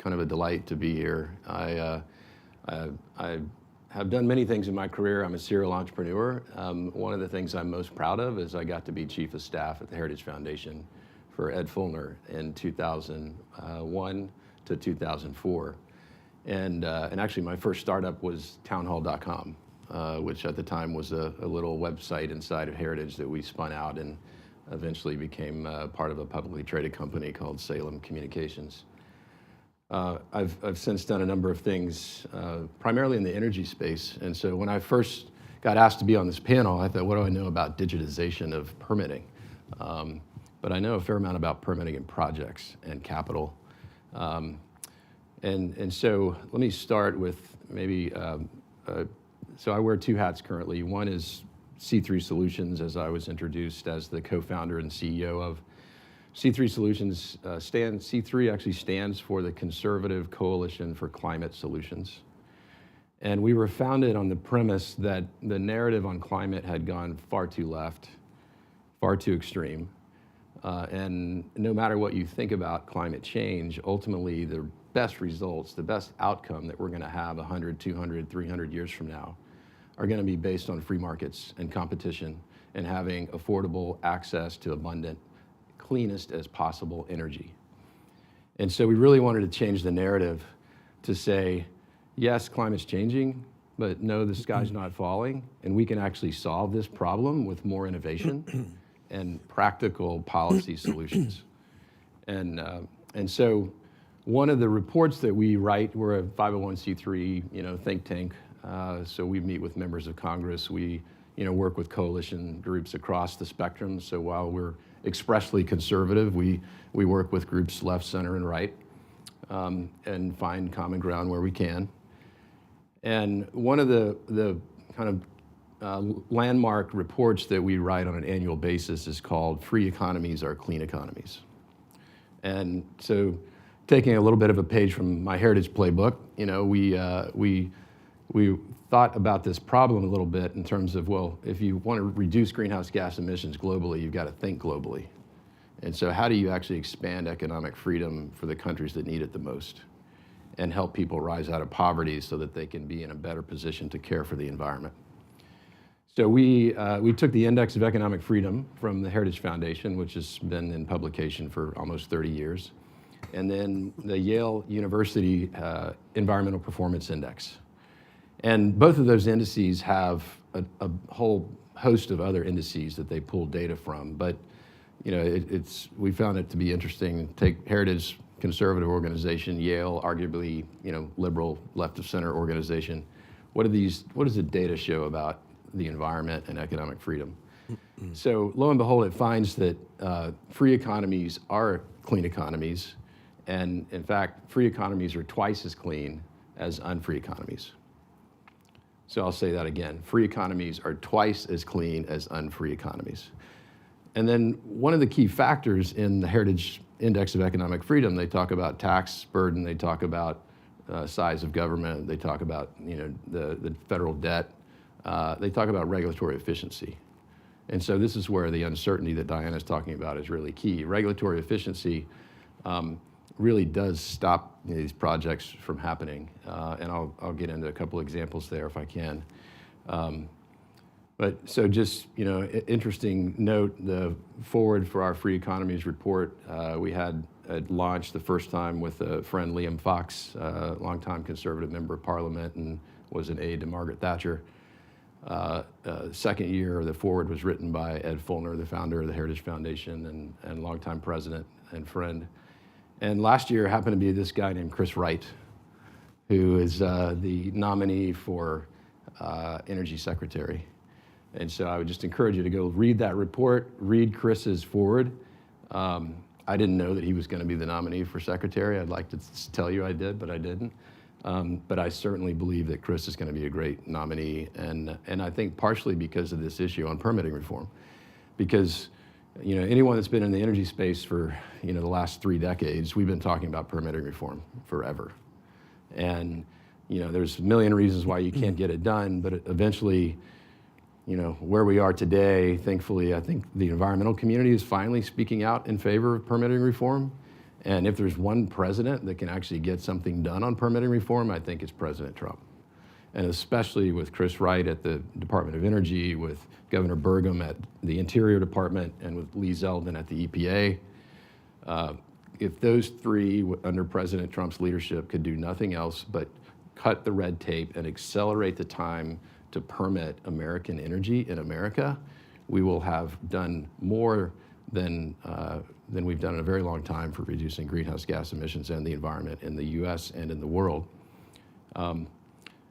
kind of a delight to be here. I have done many things in my career. I'm a serial entrepreneur. One of the things I'm most proud of is I got to be Chief of Staff at the Heritage Foundation for Ed Fulner in 2001 to 2004. And actually my first startup was townhall.com, which at the time was a little website inside of Heritage that we spun out and eventually became part of a publicly traded company called Salem Communications. I've since done a number of things, primarily in the energy space. And so when I first got asked to be on this panel, I thought, what do I know about digitization of permitting? But I know a fair amount about permitting and projects and capital. And so let me start with maybe, so I wear two hats currently. One is C3 Solutions, as I was introduced as the co-founder and CEO of. C3 Solutions, C3 actually stands for the Conservative Coalition for Climate Solutions. And we were founded on the premise that the narrative on climate had gone far too left, far too extreme. And no matter what you think about climate change, ultimately the best results, the best outcome that we're gonna have 100, 200, 300 years from now are gonna be based on free markets and competition and having affordable access to abundant, cleanest as possible energy. And so we really wanted to change the narrative to say, yes, climate's changing, but no, the sky's not falling, and we can actually solve this problem with more innovation and practical policy solutions. And so one of the reports that we write, we're a 501c3 think tank, so we meet with members of Congress. We work with coalition groups across the spectrum. So while we're expressly conservative, we work with groups left, center, and right, and find common ground where we can. And one of the kind of landmark reports that we write on an annual basis is called Free Economies Are Clean Economies. And so taking a little bit of a page from my Heritage playbook, we thought about this problem a little bit in terms of, well, if you want to reduce greenhouse gas emissions globally, you've got to think globally. And so how do you actually expand economic freedom for the countries that need it the most and help people rise out of poverty so that they can be in a better position to care for the environment? So we took the Index of Economic Freedom from the Heritage Foundation, which has been in publication for almost 30 years, and then the Yale University Environmental Performance Index. And both of those indices have a whole host of other indices that they pull data from. But we found it to be interesting. Take Heritage, conservative organization, Yale, arguably liberal, left of center organization. What does the data show about the environment and economic freedom? So lo and behold, it finds that free economies are clean economies. And in fact, free economies are twice as clean as unfree economies. So I'll say that again. Free economies are twice as clean as unfree economies. And then one of the key factors in the Heritage Index of Economic Freedom, they talk about tax burden, they talk about size of government, they talk about the federal debt, they talk about regulatory efficiency. And so this is where the uncertainty that Diana's talking about is really key. Regulatory efficiency really does stop these projects from happening. And I'll get into a couple examples there if I can. But so just, interesting note, the forward for our Free Economies report, we had launched the first time with a friend, Liam Fox, a longtime conservative member of parliament and was an aide to Margaret Thatcher. Second year, the forward was written by Ed Fulner, the founder of the Heritage Foundation and longtime president and friend. And last year happened to be this guy named Chris Wright, who is the nominee for Energy Secretary. And so I would just encourage you to go read that report, read Chris's forward. I didn't know that he was going to be the nominee for secretary. I'd like to tell you I did, but I didn't. But I certainly believe that Chris is going to be a great nominee, and I think partially because of this issue on permitting reform. Because anyone that's been in the energy space for the last 3 decades, we've been talking about permitting reform forever. And there's a million reasons why you can't get it done, but eventually, where we are today, thankfully, I think the environmental community is finally speaking out in favor of permitting reform. And if there's one president that can actually get something done on permitting reform, I think it's President Trump. And especially with Chris Wright at the Department of Energy, with Governor Burgum at the Interior Department, and with Lee Zeldin at the EPA. If those three, under President Trump's leadership, could do nothing else but cut the red tape and accelerate the time to permit American energy in America, we will have done more than we've done in a very long time for reducing greenhouse gas emissions and the environment in the US and in the world.